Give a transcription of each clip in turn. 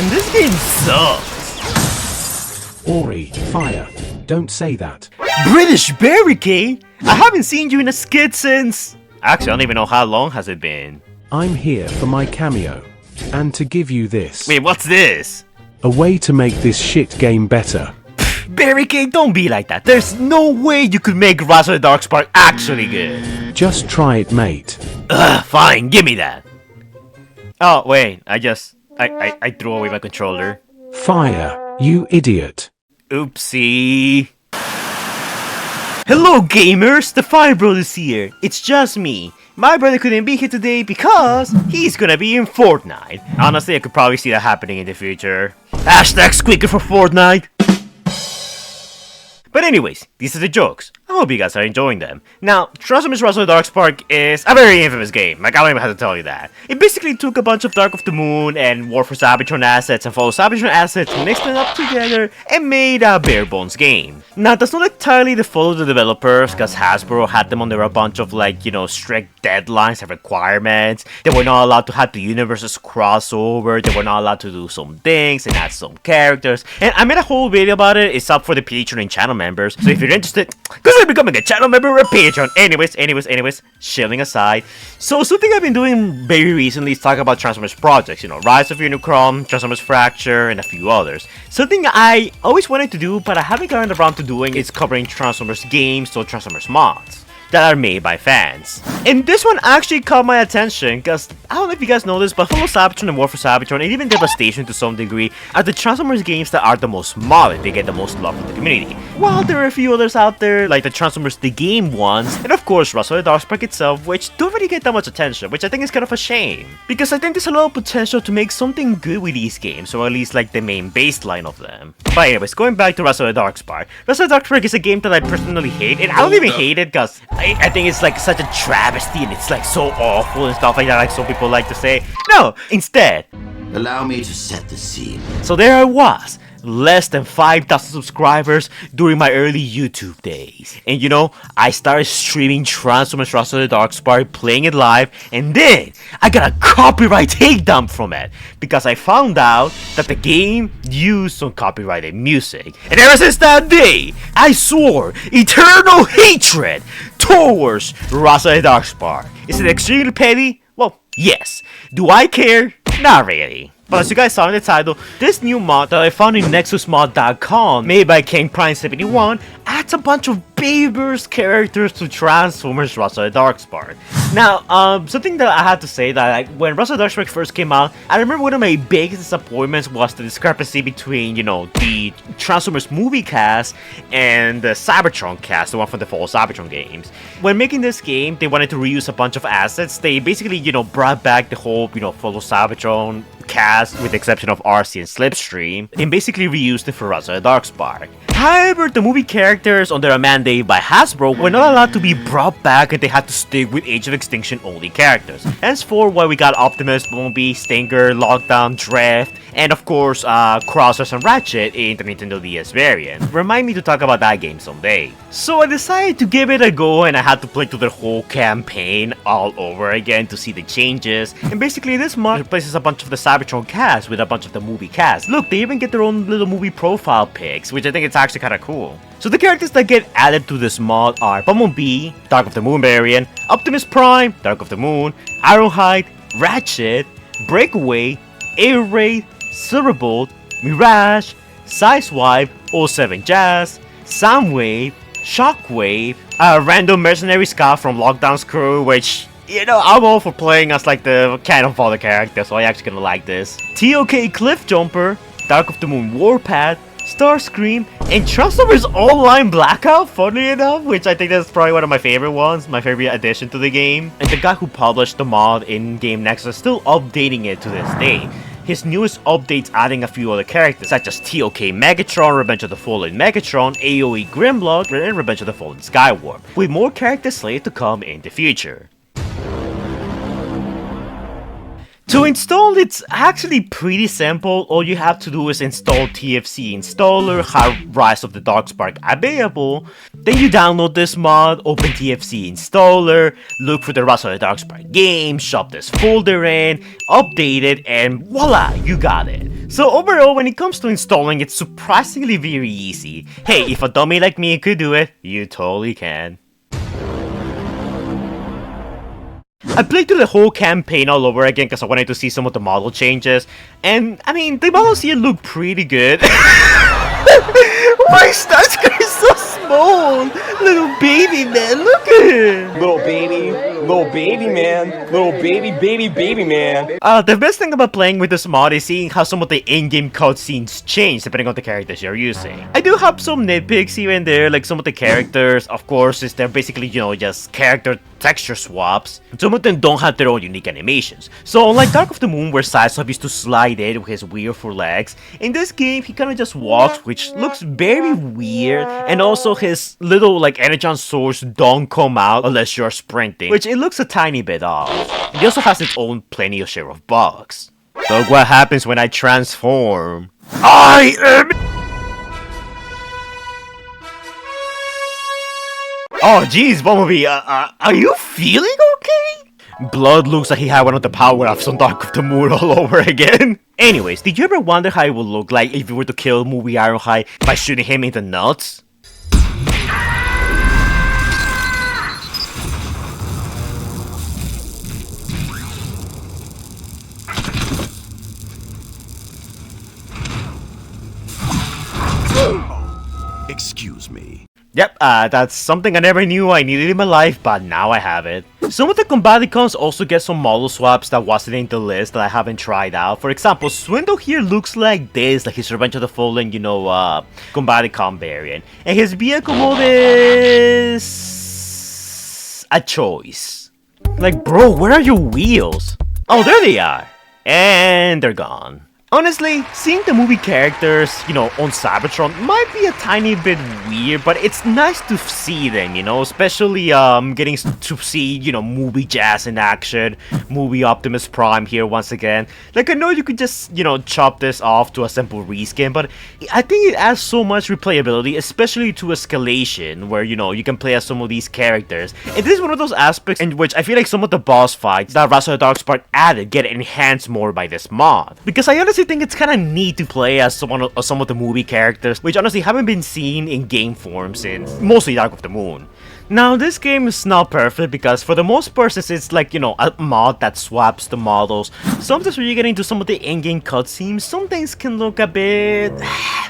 man, this game sucks. Ori, fire. Don't say that. British barricade? I haven't seen you in a skit since... Actually, I don't even know how long has it been. I'm here for my cameo. And to give you this. Wait, what's this? A way to make this shit game better. Barricade, don't be like that. There's no way you could make Rise of the Darkspark actually good. Just try it, mate. Ugh, fine, give me that. Oh, wait, I threw away my controller. Fire, you idiot. Oopsie. Hello gamers, the Fire Bro is here. It's just me. My brother couldn't be here today because he's gonna be in Fortnite. Honestly, I could probably see that happening in the future. Hashtag squeaker for Fortnite. But anyways, these are the jokes. I hope you guys are enjoying them. Now, Transformers Rise of the Darkspark is a very infamous game. Like, I don't even have to tell you that. It basically took a bunch of Dark of the Moon and War for Cybertron assets and Fall of Cybertron assets, mixed them up together, and made a bare bones game. Now, that's not entirely the fault of the developers, because Hasbro had them under a bunch of, like, you know, strict deadlines and requirements. They were not allowed to have the universes cross over. They were not allowed to do some things and add some characters. And I made a whole video about it. It's up for the Patreon and channel members. So if you're interested, consider becoming a channel member or a Patreon. Anyways, shilling aside. So something I've been doing very recently is talk about Transformers projects. You know, Rise of Unicron, Transformers Fracture, and a few others. Something I always wanted to do, but I haven't gotten around to doing is covering Transformers games or Transformers mods that are made by fans. And this one actually caught my attention because, I don't know if you guys know this, but Fall of Cybertron and War for Cybertron, and even Devastation to some degree, are the Transformers games that are the most modded. They get the most love from the community. While there are a few others out there, like the Transformers the Game ones, and of course Rise of the Darkspark itself, which don't really get that much attention, which I think is kind of a shame. Because I think there's a lot of potential to make something good with these games, or at least like the main baseline of them. But anyways, going back to Rise of the Darkspark. Rise of the Darkspark is a game that I personally hate, and I don't even hate it because I think it's like such a travesty and it's like so awful and stuff like that, like some people like to say. No, instead, allow me to set the scene. So there I was, less than 5,000 subscribers during my early YouTube days. And you know, I started streaming Transformers Rise of the Darkspark, playing it live, and then I got a copyright takedown from it because I found out that the game used some copyrighted music. And ever since that day, I swore eternal hatred towards Rise of the Darkspark. Is it extremely petty? Well, yes. Do I care? Not really. But as you guys saw in the title, this new mod that I found in nexusmod.com, made by KingPrime71, adds a bunch of Bayverse characters to Transformers Rise of the Darkspark. Now, something that I had to say that like, when Rise of the Darkspark first came out, I remember one of my biggest disappointments was the discrepancy between, you know, the Transformers movie cast and the Cybertron cast, the one from the Fall of Cybertron games. When making this game, they wanted to reuse a bunch of assets. They basically, you know, brought back the whole, you know, Fall of Cybertron cast, with the exception of RC and Slipstream, and basically reused it for Rise of the Darkspark. However, the movie characters under a mandate by Hasbro were not allowed to be brought back, and they had to stick with Age of Extinction only characters. Henceforth, why we got Optimus, Bumblebee, Stinger, Lockdown, Drift, and of course, Crossers and Ratchet in the Nintendo DS variant. Remind me to talk about that game someday. So I decided to give it a go, and I had to play through the whole campaign all over again to see the changes. And basically, this mod replaces a bunch of the Cybertron cast with a bunch of the movie cast. Look, they even get their own little movie profile pics, which I think it's actually kind of cool. So the characters that get added to this mod are Bumblebee, Dark of the Moon variant, Optimus Prime, Dark of the Moon, Ironhide, Ratchet, Breakaway, Air Raid, Silverbolt, Mirage, Sideswipe, 07 Jazz, Soundwave, Shockwave, a random mercenary Scott from Lockdown's crew, which, you know, I'm all for playing as like the Cannon Fodder character, so I actually gonna like this. TOK Cliff Jumper, Dark of the Moon Warpath, Starscream, and Transformers Online Blackout, funnily enough, which I think that's probably one of my favorite ones, my favorite addition to the game. And the guy who published the mod in Game Nexus is still updating it to this day. His newest updates adding a few other characters such as TOK Megatron, Revenge of the Fallen Megatron, AoE Grimlock, and Revenge of the Fallen Skywarp, with more characters slated to come in the future. To install, it's actually pretty simple. All you have to do is install TFC installer, have Rise of the Darkspark available. Then you download this mod, open TFC installer, look for the Rise of the Darkspark game, shop this folder in, update it, and voila, you got it. So overall, when it comes to installing, it's surprisingly very easy. Hey, if a dummy like me could do it, you totally can. I played through the whole campaign all over again because I wanted to see some of the model changes, and I mean, the models here look pretty good. My Starscream is so small! Little baby man, look at him! Little baby man, little baby man. The best thing about playing with this mod is seeing how some of the in-game cutscenes change depending on the characters you're using. I do have some nitpicks here and there, like some of the characters, of course, is they're basically, you know, just character texture swaps. Some of them don't have their own unique animations. So unlike Dark of the Moon, where Sideswipe used to slide in with his weird four legs, in this game he kinda just walks, which looks very weird, and also his little like energon swords don't come out unless you're sprinting, which it looks a tiny bit off. It also has its own plenty of share of bugs. Look what happens when I transform. I am... Oh jeez, Bumblebee, are you feeling okay? Blood looks like he had one of the power-ups on Dark of the Moon all over again. Anyways, did you ever wonder how it would look like if you were to kill Movie Ironhide by shooting him in the nuts? Excuse me. Yep, that's something I never knew I needed in my life, but now I have it. Some of the Combaticons also get some model swaps that wasn't in the list that I haven't tried out. For example, Swindle here looks like this, like his Revenge of the Fallen, you know, Combaticon variant. And his vehicle mode is... a choice. Like, bro, where are your wheels? Oh, there they are. And they're gone. Honestly, seeing the movie characters, you know, on Cybertron might be a tiny bit weird, but it's nice to see them, you know, especially getting to see, you know, movie Jazz in action, movie Optimus Prime here once again. Like, I know you could just, you know, chop this off to a simple reskin, but I think it adds so much replayability, especially to Escalation, where, you know, you can play as some of these characters. And this is one of those aspects in which I feel like some of the boss fights that Rise of the Darkspark added get enhanced more by this mod. Because I honestly think it's kind of neat to play as some of the movie characters, which honestly haven't been seen in game form since mostly Dark of the Moon. Now, this game is not perfect because for the most part, since it's like, you know, a mod that swaps the models, sometimes when you get into some of the in-game cutscenes, some things can look a bit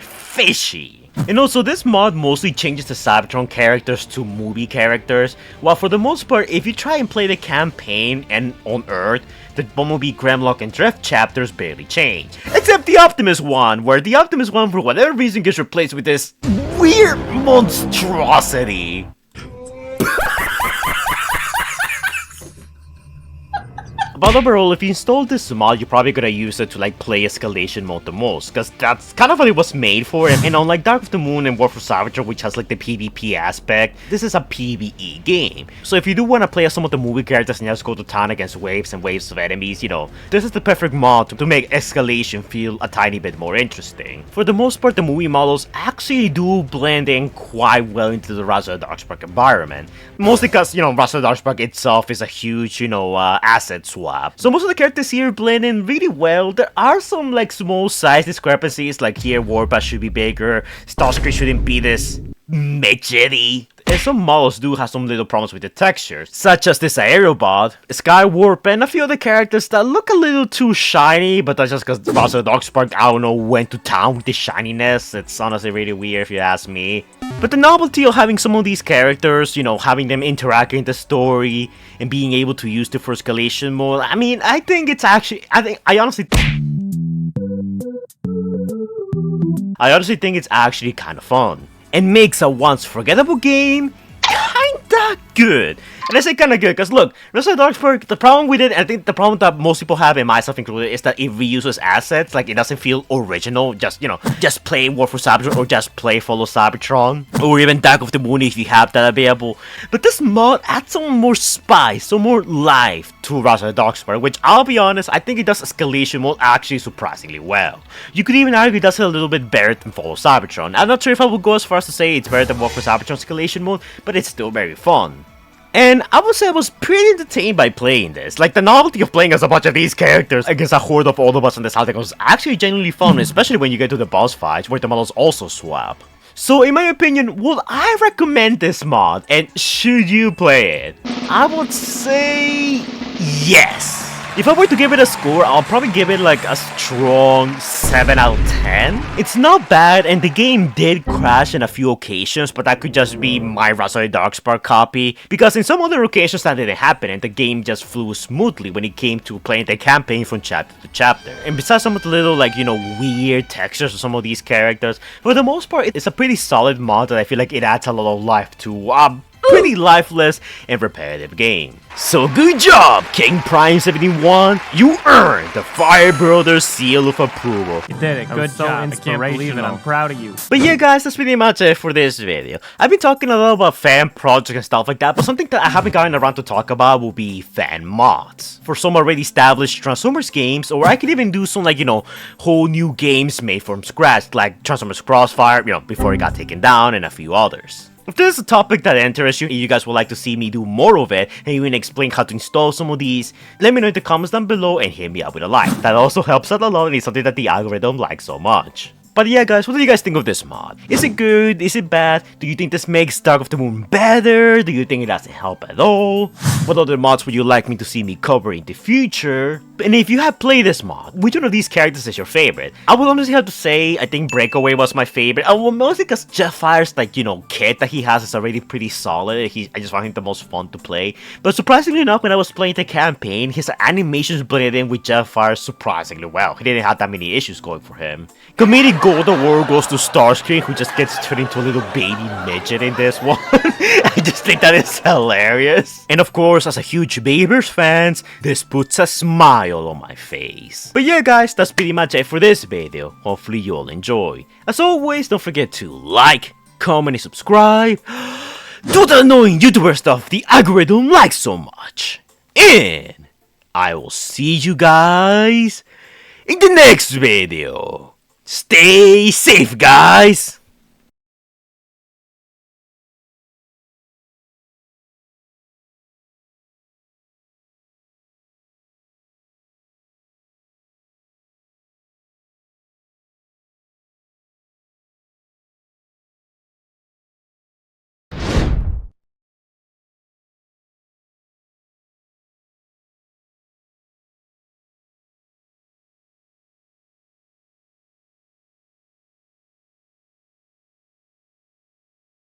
fishy. And also, this mod mostly changes the Cybertron characters to movie characters, while for the most part, if you try and play the campaign and on Earth, the Bumblebee, Grimlock, and Drift chapters barely change. Except the Optimus one, where the Optimus one for whatever reason gets replaced with this weird monstrosity. But overall, if you install this mod, you're probably gonna use it to like play Escalation mode the most, because that's kind of what it was made for. And unlike Dark of the Moon and War for Cybertron, which has like the PvP aspect, this is a PvE game. So if you do want to play as some of the movie characters and just go to town against waves and waves of enemies, you know, this is the perfect mod to make Escalation feel a tiny bit more interesting. For the most part, the movie models actually do blend in quite well into the Rise of the Darkspark environment. Mostly because, you know, Rise of the Darkspark itself is a huge, you know, asset swap. So most of the characters here blend in really well. There are some like small size discrepancies, like here Warpath should be bigger, Starscream shouldn't be this midgety. And some models do have some little problems with the textures, such as this Aerobot, Skywarp, and a few other characters that look a little too shiny, but that's just because Rise of the Darkspark, I don't know, went to town with the shininess. It's honestly really weird if you ask me. But the novelty of having some of these characters, you know, having them interact in the story, and being able to use the for Escalation mode, I mean, I think it's actually, I honestly think it's actually kind of fun. And makes a once forgettable game kinda good. And I say kind of good, because look, Resident Darkspark, the problem with it, and I think the problem that most people have, and myself included, is that it reuses assets. Like, it doesn't feel original. Just, you know, just play War for Cybertron, or just play Follow Cybertron, or even Dark of the Moon if you have that available. But this mod adds some more spice, some more life to Resident Darkspark, which, I'll be honest, I think it does escalation mode actually surprisingly well. You could even argue it does it a little bit better than Follow Cybertron. I'm not sure if I would go as far as to say it's better than War for Cybertron escalation mode, but it's still very fun. And I would say I was pretty entertained by playing this. Like, the novelty of playing as a bunch of these characters against a horde of all of us on this house was actually genuinely fun, especially when you get to the boss fights where the models also swap. So in my opinion, would I recommend this mod, and should you play it? I would say yes. If I were to give it a score, I'll probably give it like a strong 7 out of 10. It's not bad, and the game did crash in a few occasions, but that could just be my Resident Darkspark copy, because in some other occasions that didn't happen, and the game just flew smoothly when it came to playing the campaign from chapter to chapter. And besides some of the little, like, you know, weird textures of some of these characters, for the most part, it's a pretty solid mod that I feel like it adds a lot of life to pretty lifeless and repetitive game. So good job, King Prime 71. You earned the Fire Brothers seal of approval. You did it. Good job. I can't believe it. I'm proud of you. But yeah, guys, that's pretty much it for this video. I've been talking a lot about fan projects and stuff like that, but something that I haven't gotten around to talk about will be fan mods for some already established Transformers games, or I could even do some, like, you know, whole new games made from scratch, like Transformers Crossfire, you know, before it got taken down, and a few others. If this is a topic that interests you and you guys would like to see me do more of it and even explain how to install some of these, let me know in the comments down below and hit me up with a like. That also helps out a lot and is something that the algorithm likes so much. But yeah, guys, what do you guys think of this mod? Is it good? Is it bad? Do you think this makes Dark of the Moon better? Do you think it doesn't help at all? What other mods would you like me to see me cover in the future? And if you have played this mod, which one of these characters is your favorite? I would honestly have to say, I think Breakaway was my favorite. Well, mostly because Jetfire's, like, you know, kit that he has is already pretty solid. I just find him the most fun to play. But surprisingly enough, when I was playing the campaign, his animations blended in with Jetfire surprisingly well. He didn't have that many issues going for him. Comedic Gold Award goes to Starscream, who just gets turned into a little baby midget in this one. I just think that is hilarious. And of course, as a huge Bayverse fan, this puts a smile on my face. But yeah, guys, that's pretty much it for this video. Hopefully you all enjoy. As always, don't forget to like, comment, and subscribe. Do the annoying YouTuber stuff the algorithm likes so much. And I will see you guys in the next video. Stay safe, guys!